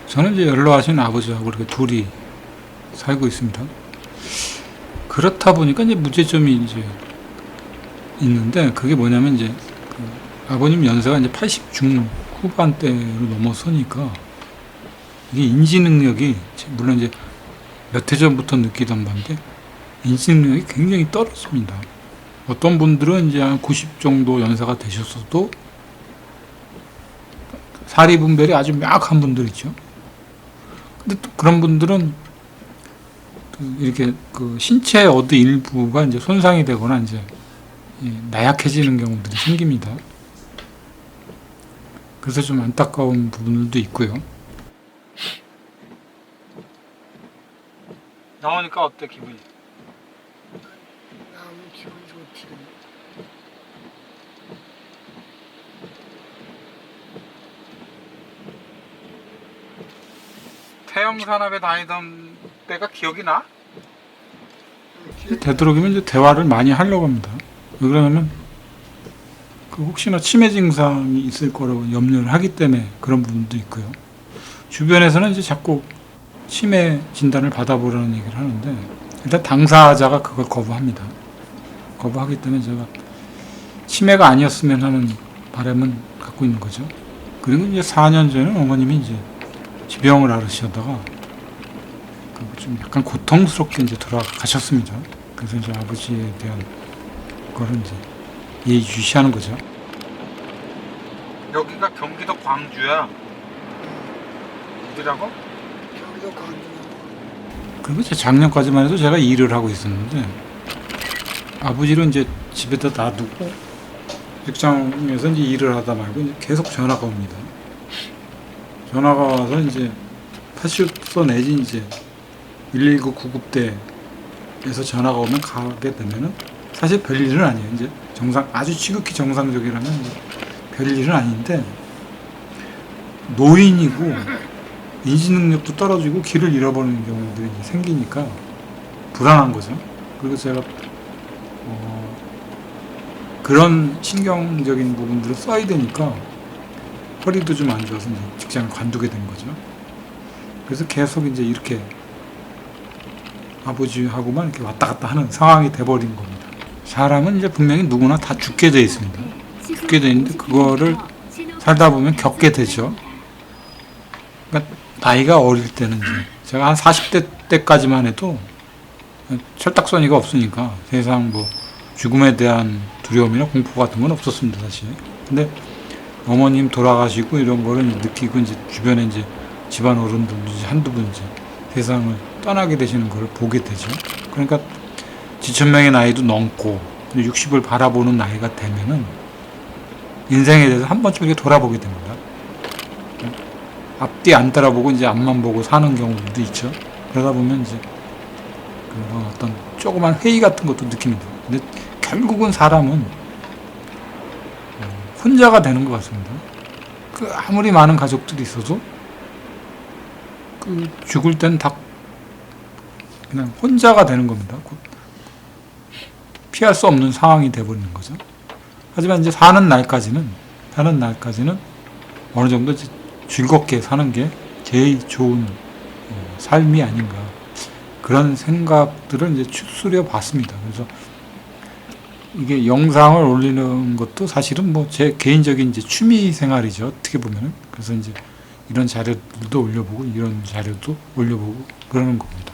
저는 이제 연로하신 아버지하고 이렇게 둘이 살고 있습니다. 그렇다 보니까 이제 문제점이 이제 있는데, 그게 뭐냐면 이제 그 아버님 연세가 이제 80 중후반대로 넘어서니까 이게 인지 능력이, 물론 이제 몇 해 전부터 느끼던 바인데 인지 능력이 굉장히 떨어집니다. 어떤 분들은 이제 한 90 정도 연세가 되셨어도 사리 분별이 아주 명확한 분들 있죠. 근데 또 그런 분들은 이렇게 그 신체 어느 일부가 이제 손상이 되거나 이제 나약해지는 경우들이 생깁니다. 그래서 좀 안타까운 부분들도 있고요. 나오니까 어때 기분이? 너무 기분 좋지. 태영산업에 다니던 때가 기억이 나? 되도록이면 이제 대화를 많이 하려고 합니다. 왜 그러냐면 그 혹시나 치매 증상이 있을 거라고 염려를 하기 때문에 그런 부분도 있고요. 주변에서는 이제 자꾸 치매 진단을 받아보라는 얘기를 하는데, 일단 당사자가 그걸 거부합니다. 거부하기 때문에 제가 치매가 아니었으면 하는 바람은 갖고 있는 거죠. 그리고 이제 4년 전에 어머님이 이제 지병을 앓으시다가 좀 약간 고통스럽게 이제 돌아가셨습니다. 그래서 이제 아버지에 대한 거를 이제 예의주시하는 거죠. 여기가 경기도 광주야. 어디라고? 경기도 광주. 그리고 제 작년까지만 해도 제가 일을 하고 있었는데, 아버지를 이제 집에다 놔두고 직장에서 이제 일을 하다 말고 이제 계속 전화가 옵니다. 전화가 와서 이제 파출소 내지 이제 119 구급대에서 전화가 오면 가게 되면은 사실 별일은 아니에요. 이제 아주 지극히 정상적이라면 이제 별일은 아닌데, 노인이고 인지 능력도 떨어지고 길을 잃어버리는 경우들이 생기니까 불안한 거죠. 그리고 제가 그런 신경적인 부분들을 써야 되니까 허리도 좀 안 좋아서 이제 직장을 관두게 된 거죠. 그래서 계속 이제 이렇게 아버지하고만 이렇게 왔다 갔다 하는 상황이 돼버린 겁니다. 사람은 이제 분명히 누구나 다 죽게 돼 있습니다. 죽게 돼 있는데 그거를 살다 보면 겪게 되죠. 그러니까 나이가 어릴 때는 이제 제가 한 40대 때까지만 해도 철딱서니가 없으니까 세상 뭐 죽음에 대한 두려움이나 공포 같은 건 없었습니다, 사실. 근데 어머님 돌아가시고 이런 거를 느끼고 이제 주변에 이제 집안 어른들도 이제 한두 분 이제 세상을 떠나게 되시는 거를 보게 되죠. 그러니까 지천명의 나이도 넘고 60을 바라보는 나이가 되면은 인생에 대해서 한 번쯤 이렇게 돌아보게 됩니다. 앞뒤 안 따라보고 이제 앞만 보고 사는 경우도 있죠. 그러다 보면 이제 그런 어떤 조그만 회의 같은 것도 느낍니다. 근데 결국은 사람은 혼자가 되는 것 같습니다. 그 아무리 많은 가족들이 있어도 그 죽을 땐 다 그냥 혼자가 되는 겁니다. 피할 수 없는 상황이 돼버리는 거죠. 하지만 이제 사는 날까지는 어느 정도 이제 즐겁게 사는 게 제일 좋은 삶이 아닌가, 그런 생각들을 이제 추스려 봤습니다. 그래서 이게 영상을 올리는 것도 사실은 뭐 제 개인적인 이제 취미 생활이죠, 어떻게 보면은. 그래서 이제 이런 자료들도 올려보고 이런 자료도 올려보고 그러는 겁니다.